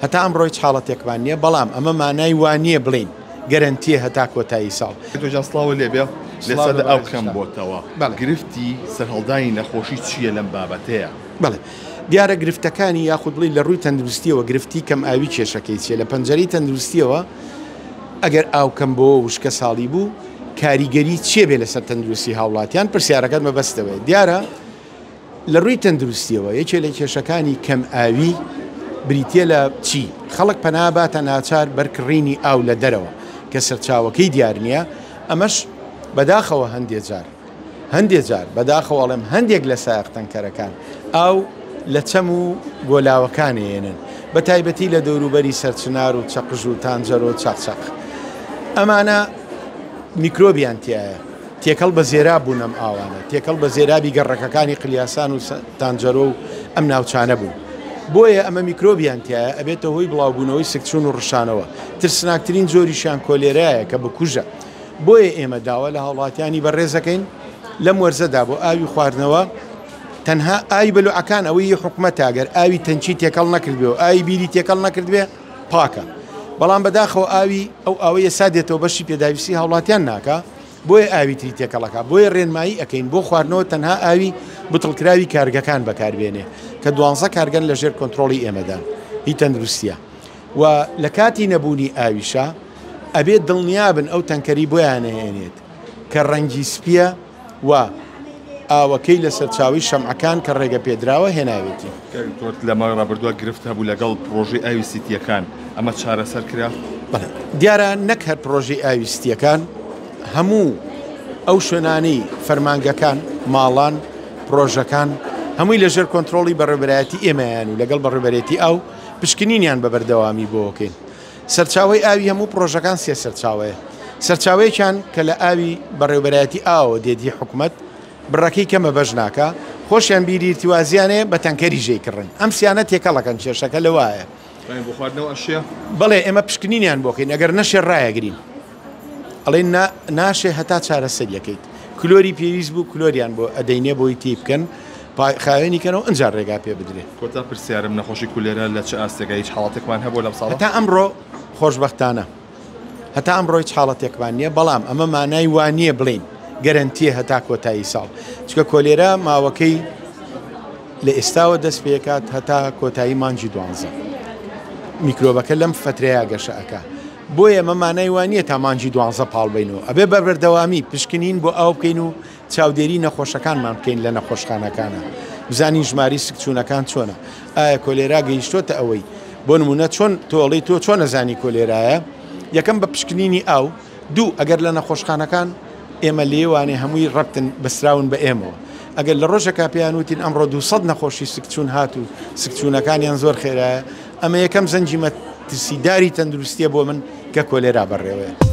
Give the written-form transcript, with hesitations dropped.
هەتا ئەمڕۆ هیچ حاڵەتێکمان نییە بەڵام ئەمە مانای وانە بڵین گەرنتیە هەتا کۆتایی ساڵ. سڵاو لێبێ لەسەر ئەو کەم بۆتەوە گرفتی سەرهەڵدانی نەخۆشی چییە لەم بابەتەیە؟ بەڵێ دیارە گرفتەکانی یاخود بڵی لە ڕووی تەندروستیەوە گرفتی کەم ئاوی کێشەکەی چیە لە پەنجەری تەندروستیەوە ئەگەر ئاو کەم بۆ وشکە ساڵی بوو کاریگەری چێ بێ لەسەر تەندروستی هاوڵاتیان پرسیارەکەت مەبەستەوەی دیارە لە ڕووی تەندروستیەوە یەکێ لە کێشەکانی کەم ئاوی بریتە لە چی خەڵک پەناباتە ناچار بەرکڕینی ئاو لە دەرەوە کە سەرچاوەکەی دیار نییە ئەمەش بەداخەوە هەندێک جار بەداخەوەڵێم هەندێک لە سایق تەنکەرەکان ئاو لە چەم و گۆلاوەکانێنن بە تایبەتی لە دەوروبەری سەرچنار و چەقژ و تانجەر و چاقچەق ئەمانە میکرۆبیان تایە تێکەڵ بە زێراب بوون ئەم ئاوانە تێکەڵ بە زێرابی گەڕەکەکانی قلیاسان و تانجەرۆ و ئەم ناوچانە بوون بۆیە ئەمە میکرۆبیان تایە ئەبێتە هۆی بڵاوبوونەوەی سکچون و ڕشانەوە ترسناکترین جۆریشیان کۆلێرایە کە بکوژە بۆیە ئێمە داوا لە هاوڵاتیانی بەڕێزەکەین لەم وەرزەدا بۆ ئاوی خواردنەوە تەنها ئاوی بەلوعەکان ئەوەی حکومەتە ئەگەر ئاوی تەنچی تێکەڵ نەکردبێ و ئاوی بیری تێکەڵ نەکردبێ پاکە بەڵام بەداخەوە ئاوی ئەو ئەوەیە سادێتەوە بەشی پێداویستی هاوڵاتیان ناکە بۆیە ئاوی تری تێکەڵەکە بۆیە ڕێنمایی ئەەکەین بۆ خواردنەوە تەنها ئاوی بتڵکراوی کارگەکان بەکاربێنێ کە 12 کارگەن لە ژێر کۆنتترۆڵی ئێمەدان هی تەندروستیە و لە کاتی نەبوونی ئاویشە ئەبێت دڵنیابن ئەو تەنکەری بۆیانەهێنێت کە ڕەنگی سپیە و ئاوەکەی لە سەرچاوی شەمعەکان کە ڕێگە پێدراوە هێناوێتی لەمە ڕابردووە گرفت هەبوو لەگەڵ پرۆژەی ئاویستیەکان ئەمە چارەسەر کرا دیارە نەک هەر پرۆژەی ئاویستیەکان هەموو ئەو شوێنانەی فەرمانگەکان ماڵان پرۆژەکان هەمووی لەژێر کۆنتترۆڵی بەڕێبەرایەتی ئێمەیان و لەگەڵ بەڕێبەرێتی ئەو پشکنینیان بە بەردەوامی بۆکەین سەرچاوی ئاوی هەموو پرۆژەکان سێ سەرچاوەیە سەرچاوەیەکیان کە لە ئاوی بەڕێوبەرایەتی ئاوە دێدی حکومت بڕەکەی کەمە بەش ناکە خۆشیان بیری ارتیوازیانێ بە تەنکەری ژێکردن ئەم سیانە تێکەڵەکەن کێشەکە لەوایە بەڵێ ئێمە پشکنینیان بۆکەین ئەگەر نەشێ ڕایەگرین ئەڵێ ناشێ هەتا چارەسەریەکەیت کلۆری پێویست بوو کلۆریان بۆ ئەدەینێ بۆی تی بکەن خاوێنیکەنەوە ئەنجار ڕێگا پێ بدرێت کۆتا پرسیارم نەخۆشی کولێرە لە چه ئاستێکە هیچ حاڵەتێکمان هەبوو لەم ساڵە تا ئەمڕۆ خۆشبەختانە هەتا ئەمڕۆ هیچ حاڵەتێکمان نییە بەڵام ئەمە مانای وانە بڵین گەرنتیە هەتا کۆتایی ساڵ چکە کۆلێرە ماوەکەی لە ئێستاوە دەست پێکات هەتا کۆتایی مانجی 12 میکرۆبەکە لەم فترەیە گەشەکە بۆیە ئەمە مانای وانە تا مانجی 12 پاڵبینەوە ئەبێ بەبەردەوامی پشکنین بۆ ئاو بکەین و چاودێری نەخۆشەکانمان بکەین لە نەخۆشخانەکانە بزانین ژماری سکچوونەکان چۆنە ئایا کۆلێرا گەیشتۆتە ئەوەی بۆ نمونە چۆن تۆڵی تۆ چۆن نەزانی کۆلێرایە یەکەم بە پشکنینی ئاو دوو ئەگەر لە نەخۆشخانەکان ئێمە لێوانێ هەمووی ڕەبتن بەسراون بە ئێمەوە ئەگەر لە ڕۆژێکا پێیانوتین ئەمڕۆ 200 نەخۆشی سکچوون هات و سکچوونەکانیان زۆر خێرایە ئەمە یەکەم زەنجی مەترسیداری تەندروستیە بۆ من کە کۆلێرا بەڕێوەیە.